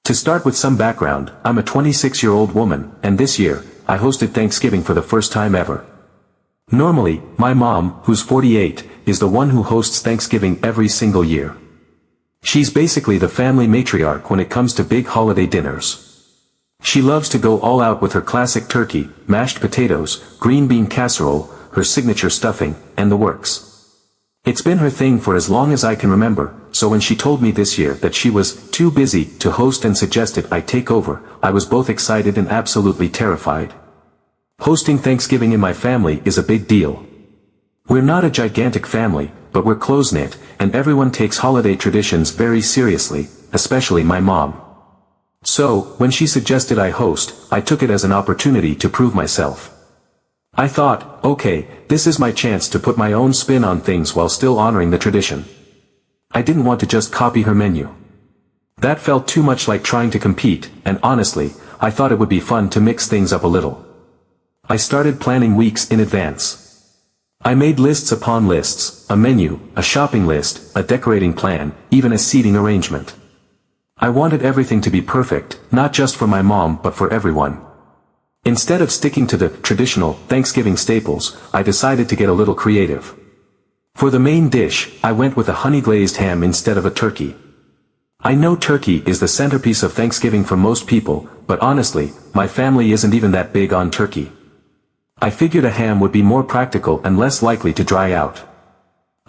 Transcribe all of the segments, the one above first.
To start with some background, I'm a 26-year-old woman, and this year, I hosted Thanksgiving for the first time ever. Normally, my mom, who's 48, is the one who hosts Thanksgiving every single year. She's basically the family matriarch when it comes to big holiday dinners. She loves to go all out with her classic turkey, mashed potatoes, green bean casserole, her signature stuffing, and the works. It's been her thing for as long as I can remember, so when she told me this year that she was too busy to host and suggested I take over, I was both excited and absolutely terrified. Hosting Thanksgiving in my family is a big deal. We're not a gigantic family, but we're close-knit, and everyone takes holiday traditions very seriously, especially my mom. So, when she suggested I host, I took it as an opportunity to prove myself. I thought, okay, this is my chance to put my own spin on things while still honoring the tradition. I didn't want to just copy her menu. That felt too much like trying to compete, and honestly, I thought it would be fun to mix things up a little. I started planning weeks in advance. I made lists upon lists, a menu, a shopping list, a decorating plan, even a seating arrangement. I wanted everything to be perfect, not just for my mom but for everyone. Instead of sticking to the traditional Thanksgiving staples, I decided to get a little creative. For the main dish, I went with a honey-glazed ham instead of a turkey. I know turkey is the centerpiece of Thanksgiving for most people, but honestly, my family isn't even that big on turkey. I figured a ham would be more practical and less likely to dry out.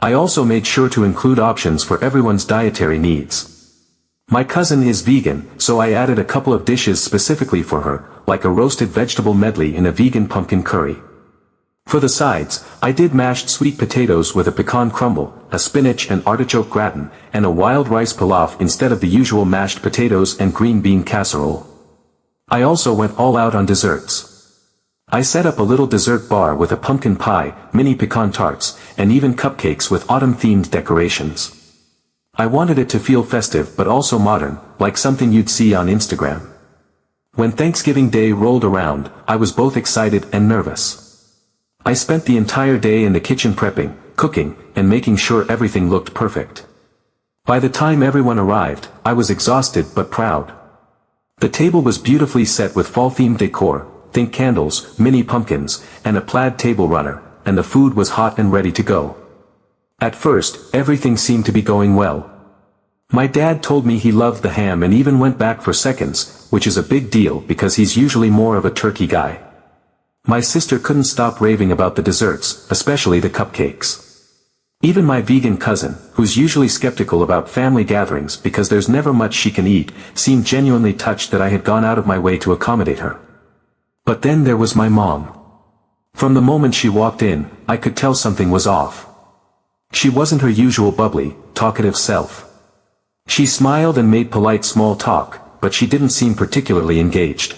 I also made sure to include options for everyone's dietary needs. My cousin is vegan, so I added a couple of dishes specifically for her, like a roasted vegetable medley and a vegan pumpkin curry. For the sides, I did mashed sweet potatoes with a pecan crumble, a spinach and artichoke gratin, and a wild rice pilaf instead of the usual mashed potatoes and green bean casserole. I also went all out on desserts. I set up a little dessert bar with a pumpkin pie, mini pecan tarts, and even cupcakes with autumn-themed decorations. I wanted it to feel festive but also modern, like something you'd see on Instagram. When Thanksgiving Day rolled around, I was both excited and nervous. I spent the entire day in the kitchen prepping, cooking, and making sure everything looked perfect. By the time everyone arrived, I was exhausted but proud. The table was beautifully set with fall-themed decor, think candles, mini pumpkins, and a plaid table runner, and the food was hot and ready to go. At first, everything seemed to be going well. My dad told me he loved the ham and even went back for seconds, which is a big deal because he's usually more of a turkey guy. My sister couldn't stop raving about the desserts, especially the cupcakes. Even my vegan cousin, who's usually skeptical about family gatherings because there's never much she can eat, seemed genuinely touched that I had gone out of my way to accommodate her. But then there was my mom. From the moment she walked in, I could tell something was off. She wasn't her usual bubbly, talkative self. She smiled and made polite small talk, but she didn't seem particularly engaged.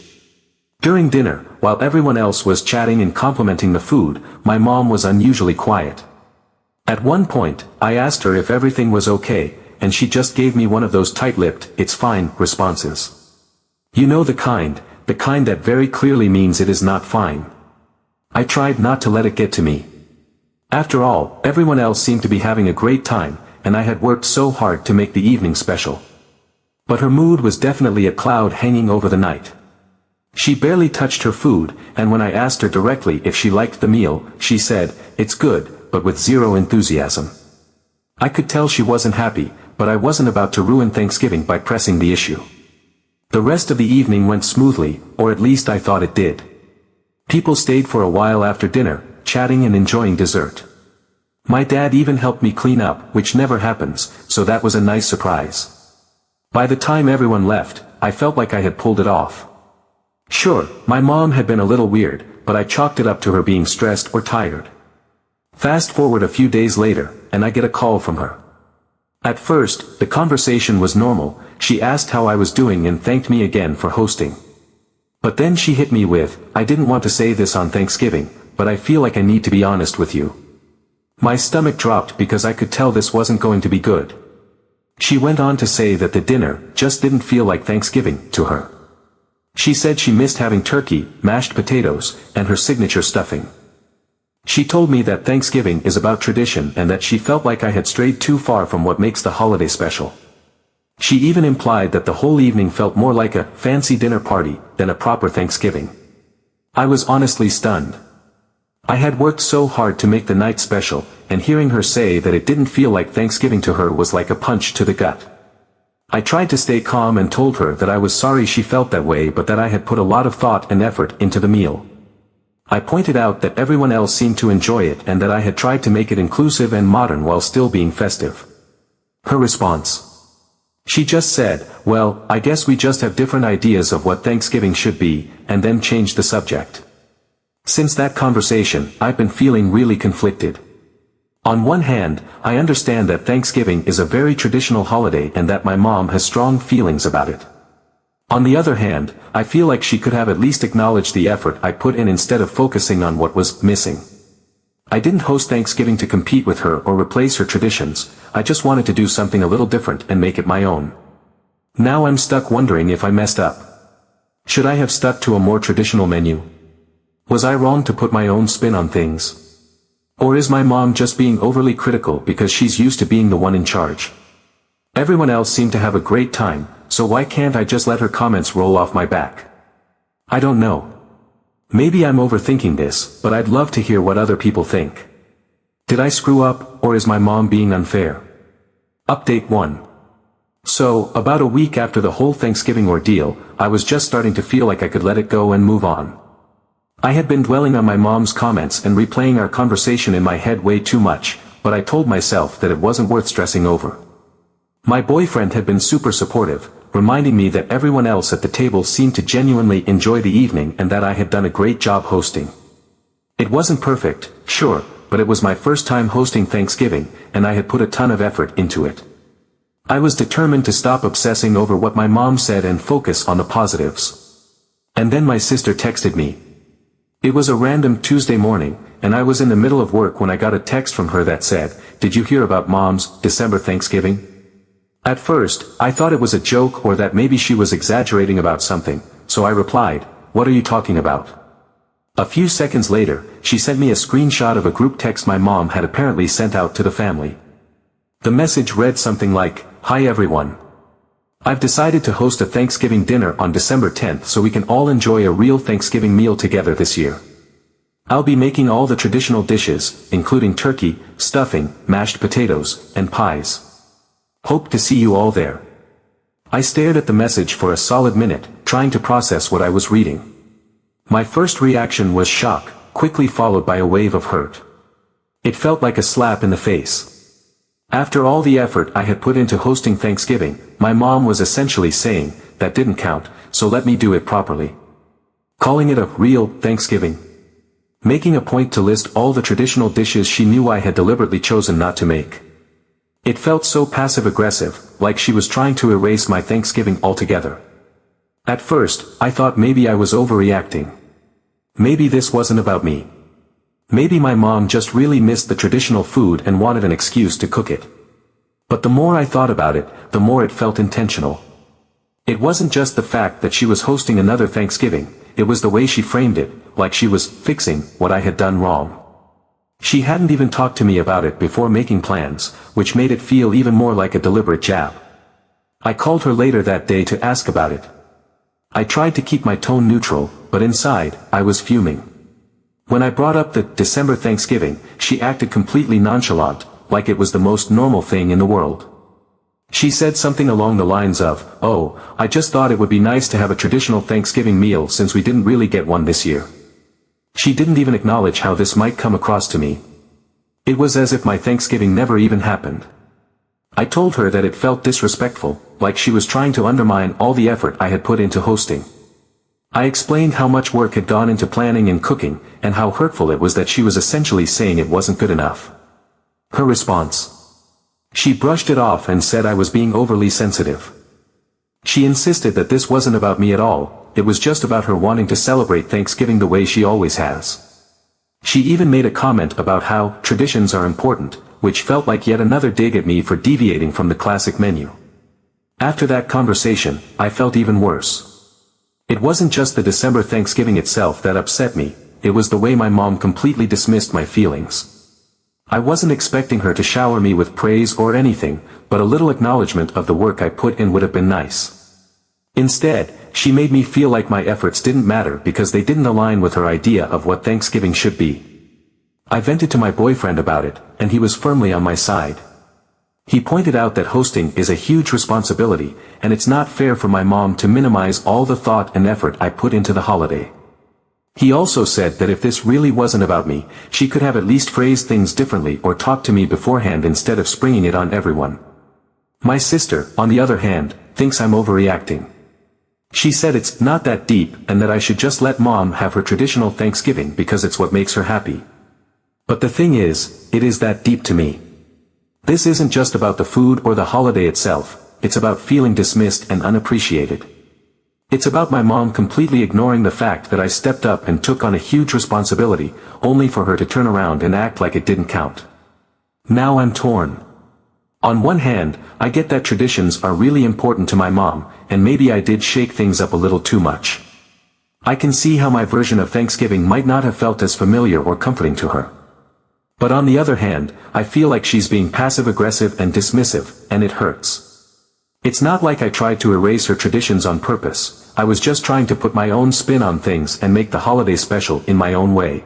During dinner, while everyone else was chatting and complimenting the food, my mom was unusually quiet. At one point, I asked her if everything was okay, and she just gave me one of those tight-lipped, "It's fine," responses. You know the kind that very clearly means it is not fine. I tried not to let it get to me. After all, everyone else seemed to be having a great time, and I had worked so hard to make the evening special. But her mood was definitely a cloud hanging over the night. She barely touched her food, and when I asked her directly if she liked the meal, she said, "It's good," but with zero enthusiasm. I could tell she wasn't happy, but I wasn't about to ruin Thanksgiving by pressing the issue. The rest of the evening went smoothly, or at least I thought it did. People stayed for a while after dinner, chatting and enjoying dessert. My dad even helped me clean up, which never happens, so that was a nice surprise. By the time everyone left, I felt like I had pulled it off. Sure, my mom had been a little weird, but I chalked it up to her being stressed or tired. Fast forward a few days later, and I get a call from her. At first, the conversation was normal. She asked how I was doing and thanked me again for hosting. But then she hit me with, "I didn't want to say this on Thanksgiving, but I feel like I need to be honest with you." My stomach dropped because I could tell this wasn't going to be good. She went on to say that the dinner just didn't feel like Thanksgiving to her. She said she missed having turkey, mashed potatoes, and her signature stuffing. She told me that Thanksgiving is about tradition and that she felt like I had strayed too far from what makes the holiday special. She even implied that the whole evening felt more like a fancy dinner party than a proper Thanksgiving. I was honestly stunned. I had worked so hard to make the night special, and hearing her say that it didn't feel like Thanksgiving to her was like a punch to the gut. I tried to stay calm and told her that I was sorry she felt that way, but that I had put a lot of thought and effort into the meal. I pointed out that everyone else seemed to enjoy it and that I had tried to make it inclusive and modern while still being festive. Her response. She just said, "Well, I guess we just have different ideas of what Thanksgiving should be," and then changed the subject. Since that conversation, I've been feeling really conflicted. On one hand, I understand that Thanksgiving is a very traditional holiday and that my mom has strong feelings about it. On the other hand, I feel like she could have at least acknowledged the effort I put in instead of focusing on what was missing. I didn't host Thanksgiving to compete with her or replace her traditions, I just wanted to do something a little different and make it my own. Now I'm stuck wondering if I messed up. Should I have stuck to a more traditional menu? Was I wrong to put my own spin on things? Or is my mom just being overly critical because she's used to being the one in charge? Everyone else seemed to have a great time, so why can't I just let her comments roll off my back? I don't know. Maybe I'm overthinking this, but I'd love to hear what other people think. Did I screw up, or is my mom being unfair? Update 1. So, about a week after the whole Thanksgiving ordeal, I was just starting to feel like I could let it go and move on. I had been dwelling on my mom's comments and replaying our conversation in my head way too much, but I told myself that it wasn't worth stressing over. My boyfriend had been super supportive, reminding me that everyone else at the table seemed to genuinely enjoy the evening and that I had done a great job hosting. It wasn't perfect, sure, but it was my first time hosting Thanksgiving, and I had put a ton of effort into it. I was determined to stop obsessing over what my mom said and focus on the positives. And then my sister texted me. It was a random Tuesday morning, and I was in the middle of work when I got a text from her that said, "Did you hear about Mom's December Thanksgiving?" At first, I thought it was a joke or that maybe she was exaggerating about something, so I replied, "What are you talking about?" A few seconds later, she sent me a screenshot of a group text my mom had apparently sent out to the family. The message read something like, "Hi everyone. I've decided to host a Thanksgiving dinner on December 10th so we can all enjoy a real Thanksgiving meal together this year. I'll be making all the traditional dishes, including turkey, stuffing, mashed potatoes, and pies. Hope to see you all there." I stared at the message for a solid minute, trying to process what I was reading. My first reaction was shock, quickly followed by a wave of hurt. It felt like a slap in the face. After all the effort I had put into hosting Thanksgiving, my mom was essentially saying, "That didn't count, so let me do it properly." Calling it a real Thanksgiving. Making a point to list all the traditional dishes she knew I had deliberately chosen not to make. It felt so passive-aggressive, like she was trying to erase my Thanksgiving altogether. At first, I thought maybe I was overreacting. Maybe this wasn't about me. Maybe my mom just really missed the traditional food and wanted an excuse to cook it. But the more I thought about it, the more it felt intentional. It wasn't just the fact that she was hosting another Thanksgiving, it was the way she framed it, like she was fixing what I had done wrong. She hadn't even talked to me about it before making plans, which made it feel even more like a deliberate jab. I called her later that day to ask about it. I tried to keep my tone neutral, but inside, I was fuming. When I brought up the December Thanksgiving, she acted completely nonchalant, like it was the most normal thing in the world. She said something along the lines of, "Oh, I just thought it would be nice to have a traditional Thanksgiving meal since we didn't really get one this year." She didn't even acknowledge how this might come across to me. It was as if my Thanksgiving never even happened. I told her that it felt disrespectful, like she was trying to undermine all the effort I had put into hosting. I explained how much work had gone into planning and cooking, and how hurtful it was that she was essentially saying it wasn't good enough. Her response. She brushed it off and said I was being overly sensitive. She insisted that this wasn't about me at all, it was just about her wanting to celebrate Thanksgiving the way she always has. She even made a comment about how traditions are important, which felt like yet another dig at me for deviating from the classic menu. After that conversation, I felt even worse. It wasn't just the December Thanksgiving itself that upset me, it was the way my mom completely dismissed my feelings. I wasn't expecting her to shower me with praise or anything, but a little acknowledgement of the work I put in would have been nice. Instead, she made me feel like my efforts didn't matter because they didn't align with her idea of what Thanksgiving should be. I vented to my boyfriend about it, and he was firmly on my side. He pointed out that hosting is a huge responsibility, and it's not fair for my mom to minimize all the thought and effort I put into the holiday. He also said that if this really wasn't about me, she could have at least phrased things differently or talked to me beforehand instead of springing it on everyone. My sister, on the other hand, thinks I'm overreacting. She said it's not that deep and that I should just let mom have her traditional Thanksgiving because it's what makes her happy. But the thing is, it is that deep to me. This isn't just about the food or the holiday itself, it's about feeling dismissed and unappreciated. It's about my mom completely ignoring the fact that I stepped up and took on a huge responsibility, only for her to turn around and act like it didn't count. Now I'm torn. On one hand, I get that traditions are really important to my mom, and maybe I did shake things up a little too much. I can see how my version of Thanksgiving might not have felt as familiar or comforting to her. But on the other hand, I feel like she's being passive-aggressive and dismissive, and it hurts. It's not like I tried to erase her traditions on purpose, I was just trying to put my own spin on things and make the holiday special in my own way.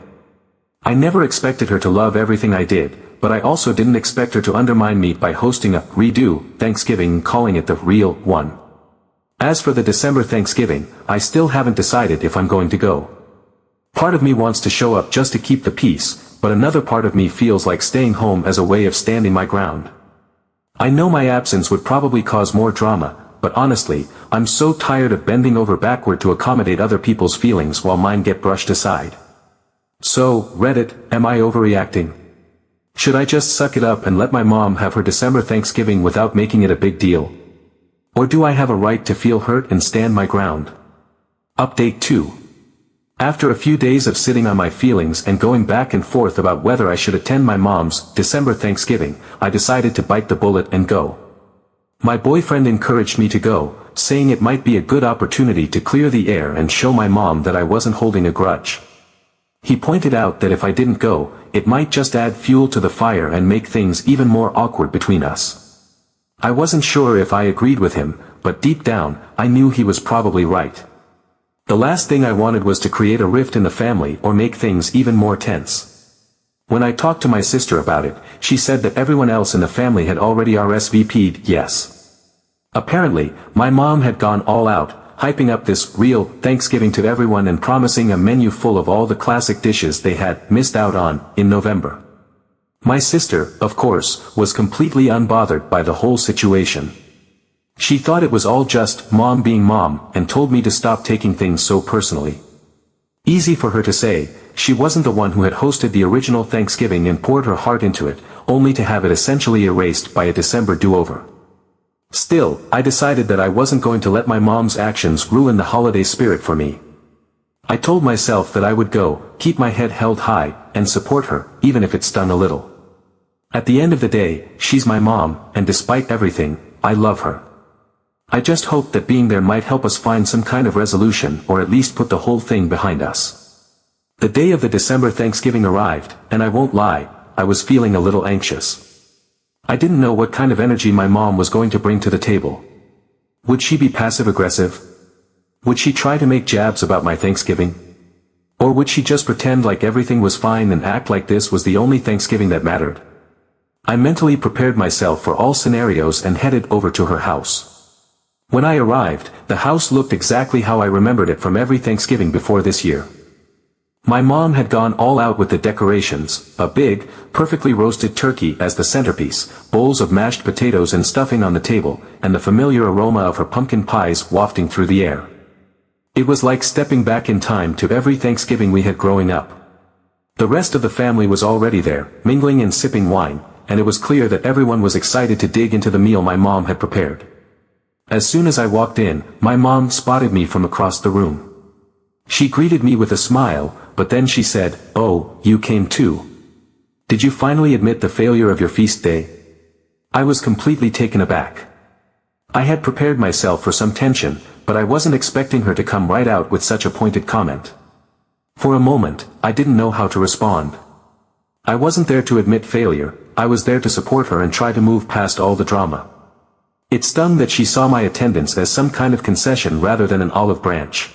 I never expected her to love everything I did, but I also didn't expect her to undermine me by hosting a redo Thanksgiving and calling it the real one. As for the December Thanksgiving, I still haven't decided if I'm going to go. Part of me wants to show up just to keep the peace, but another part of me feels like staying home as a way of standing my ground. I know my absence would probably cause more drama, but honestly, I'm so tired of bending over backward to accommodate other people's feelings while mine get brushed aside. So, Reddit, am I overreacting? Should I just suck it up and let my mom have her December Thanksgiving without making it a big deal? Or do I have a right to feel hurt and stand my ground? Update 2. After a few days of sitting on my feelings and going back and forth about whether I should attend my mom's December Thanksgiving, I decided to bite the bullet and go. My boyfriend encouraged me to go, saying it might be a good opportunity to clear the air and show my mom that I wasn't holding a grudge. He pointed out that if I didn't go, it might just add fuel to the fire and make things even more awkward between us. I wasn't sure if I agreed with him, but deep down, I knew he was probably right. The last thing I wanted was to create a rift in the family or make things even more tense. When I talked to my sister about it, she said that everyone else in the family had already RSVP'd yes. Apparently, my mom had gone all out, hyping up this real Thanksgiving to everyone and promising a menu full of all the classic dishes they had missed out on in November. My sister, of course, was completely unbothered by the whole situation. She thought it was all just mom being mom and told me to stop taking things so personally. Easy for her to say, she wasn't the one who had hosted the original Thanksgiving and poured her heart into it, only to have it essentially erased by a December do-over. Still, I decided that I wasn't going to let my mom's actions ruin the holiday spirit for me. I told myself that I would go, keep my head held high, and support her, even if it stung a little. At the end of the day, she's my mom, and despite everything, I love her. I just hoped that being there might help us find some kind of resolution or at least put the whole thing behind us. The day of the December Thanksgiving arrived, and I won't lie, I was feeling a little anxious. I didn't know what kind of energy my mom was going to bring to the table. Would she be passive-aggressive? Would she try to make jabs about my Thanksgiving? Or would she just pretend like everything was fine and act like this was the only Thanksgiving that mattered? I mentally prepared myself for all scenarios and headed over to her house. When I arrived, the house looked exactly how I remembered it from every Thanksgiving before this year. My mom had gone all out with the decorations, a big, perfectly roasted turkey as the centerpiece, bowls of mashed potatoes and stuffing on the table, and the familiar aroma of her pumpkin pies wafting through the air. It was like stepping back in time to every Thanksgiving we had growing up. The rest of the family was already there, mingling and sipping wine, and it was clear that everyone was excited to dig into the meal my mom had prepared. As soon as I walked in, my mom spotted me from across the room. She greeted me with a smile, but then she said, "Oh, you came too. Did you finally admit the failure of your feast day?" I was completely taken aback. I had prepared myself for some tension, but I wasn't expecting her to come right out with such a pointed comment. For a moment, I didn't know how to respond. I wasn't there to admit failure, I was there to support her and try to move past all the drama. It stung that she saw my attendance as some kind of concession rather than an olive branch.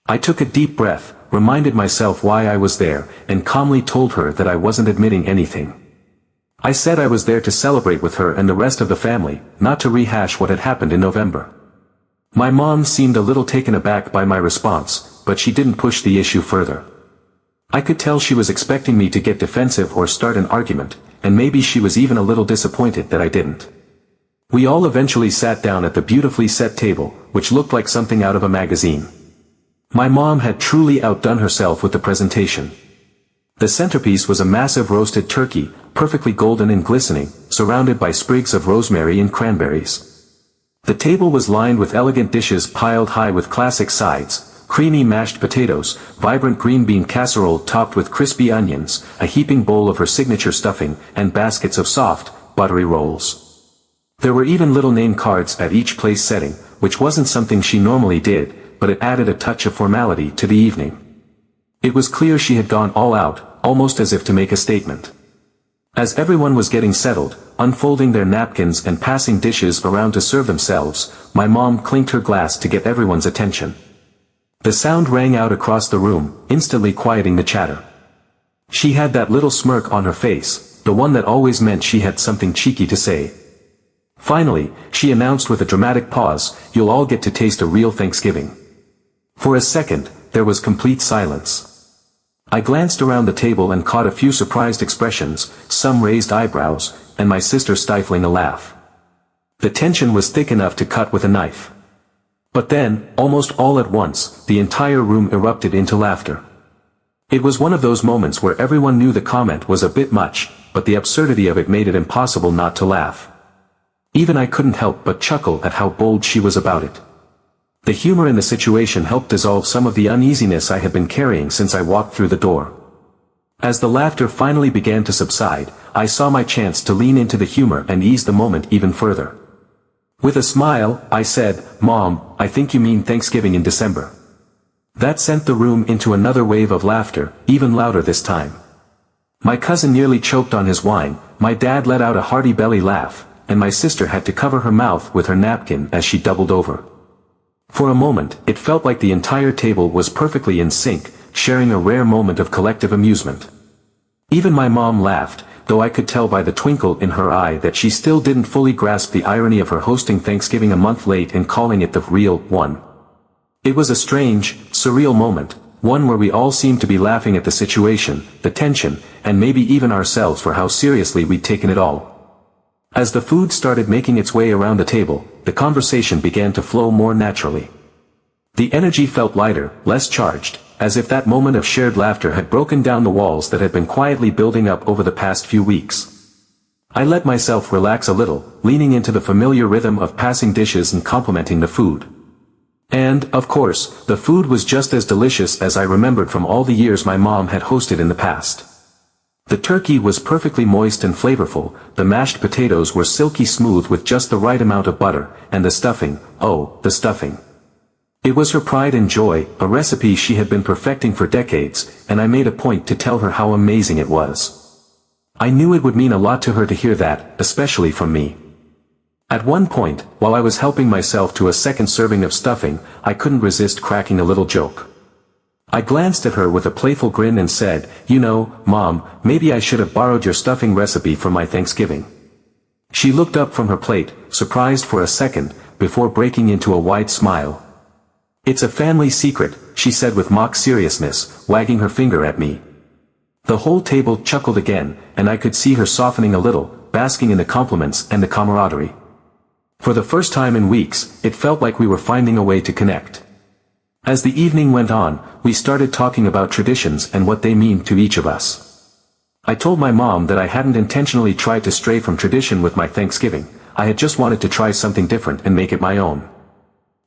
I took a deep breath, reminded myself why I was there, and calmly told her that I wasn't admitting anything. I said I was there to celebrate with her and the rest of the family, not to rehash what had happened in November. My mom seemed a little taken aback by my response, but she didn't push the issue further. I could tell she was expecting me to get defensive or start an argument, and maybe she was even a little disappointed that I didn't. We all eventually sat down at the beautifully set table, which looked like something out of a magazine. My mom had truly outdone herself with the presentation. The centerpiece was a massive roasted turkey, perfectly golden and glistening, surrounded by sprigs of rosemary and cranberries. The table was lined with elegant dishes piled high with classic sides, creamy mashed potatoes, vibrant green bean casserole topped with crispy onions, a heaping bowl of her signature stuffing, and baskets of soft, buttery rolls. There were even little name cards at each place setting, which wasn't something she normally did, but it added a touch of formality to the evening. It was clear she had gone all out, almost as if to make a statement. As everyone was getting settled, unfolding their napkins and passing dishes around to serve themselves, my mom clinked her glass to get everyone's attention. The sound rang out across the room, instantly quieting the chatter. She had that little smirk on her face, the one that always meant she had something cheeky to say. Finally, she announced with a dramatic pause, "You'll all get to taste a real Thanksgiving." For a second, there was complete silence. I glanced around the table and caught a few surprised expressions, some raised eyebrows, and my sister stifling a laugh. The tension was thick enough to cut with a knife. But then, almost all at once, the entire room erupted into laughter. It was one of those moments where everyone knew the comment was a bit much, but the absurdity of it made it impossible not to laugh. Even I couldn't help but chuckle at how bold she was about it. The humor in the situation helped dissolve some of the uneasiness I had been carrying since I walked through the door. As the laughter finally began to subside, I saw my chance to lean into the humor and ease the moment even further. With a smile, I said, "Mom, I think you mean Thanksgiving in December." That sent the room into another wave of laughter, even louder this time. My cousin nearly choked on his wine, my dad let out a hearty belly laugh, and my sister had to cover her mouth with her napkin as she doubled over. For a moment, it felt like the entire table was perfectly in sync, sharing a rare moment of collective amusement. Even my mom laughed, though I could tell by the twinkle in her eye that she still didn't fully grasp the irony of her hosting Thanksgiving a month late and calling it the real one. It was a strange, surreal moment, one where we all seemed to be laughing at the situation, the tension, and maybe even ourselves for how seriously we'd taken it all. As the food started making its way around the table, the conversation began to flow more naturally. The energy felt lighter, less charged, as if that moment of shared laughter had broken down the walls that had been quietly building up over the past few weeks. I let myself relax a little, leaning into the familiar rhythm of passing dishes and complimenting the food. And, of course, the food was just as delicious as I remembered from all the years my mom had hosted in the past. The turkey was perfectly moist and flavorful, the mashed potatoes were silky smooth with just the right amount of butter, and the stuffing, oh, the stuffing. It was her pride and joy, a recipe she had been perfecting for decades, and I made a point to tell her how amazing it was. I knew it would mean a lot to her to hear that, especially from me. At one point, while I was helping myself to a second serving of stuffing, I couldn't resist cracking a little joke. I glanced at her with a playful grin and said, "You know, Mom, maybe I should have borrowed your stuffing recipe for my Thanksgiving." She looked up from her plate, surprised for a second, before breaking into a wide smile. "It's a family secret," she said with mock seriousness, wagging her finger at me. The whole table chuckled again, and I could see her softening a little, basking in the compliments and the camaraderie. For the first time in weeks, it felt like we were finding a way to connect. As the evening went on, we started talking about traditions and what they mean to each of us. I told my mom that I hadn't intentionally tried to stray from tradition with my Thanksgiving, I had just wanted to try something different and make it my own.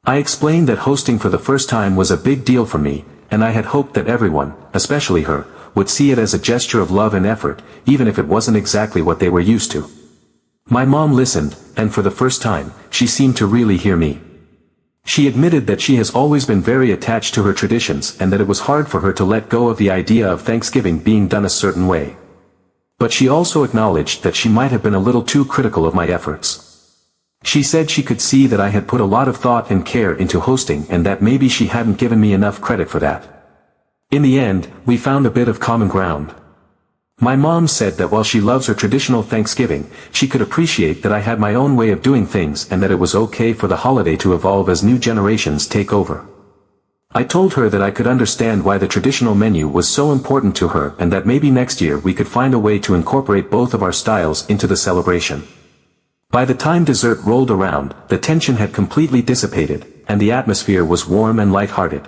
I explained that hosting for the first time was a big deal for me, and I had hoped that everyone, especially her, would see it as a gesture of love and effort, even if it wasn't exactly what they were used to. My mom listened, and for the first time, she seemed to really hear me. She admitted that she has always been very attached to her traditions and that it was hard for her to let go of the idea of Thanksgiving being done a certain way. But she also acknowledged that she might have been a little too critical of my efforts. She said she could see that I had put a lot of thought and care into hosting and that maybe she hadn't given me enough credit for that. In the end, we found a bit of common ground. My mom said that while she loves her traditional Thanksgiving, she could appreciate that I had my own way of doing things and that it was okay for the holiday to evolve as new generations take over. I told her that I could understand why the traditional menu was so important to her and that maybe next year we could find a way to incorporate both of our styles into the celebration. By the time dessert rolled around, the tension had completely dissipated, and the atmosphere was warm and light-hearted.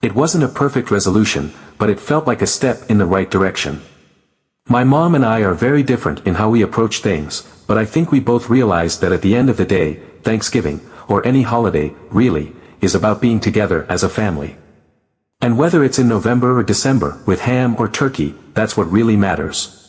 It wasn't a perfect resolution, but it felt like a step in the right direction. My mom and I are very different in how we approach things, but I think we both realized that at the end of the day, Thanksgiving, or any holiday, really, is about being together as a family. And whether it's in November or December, with ham or turkey, that's what really matters.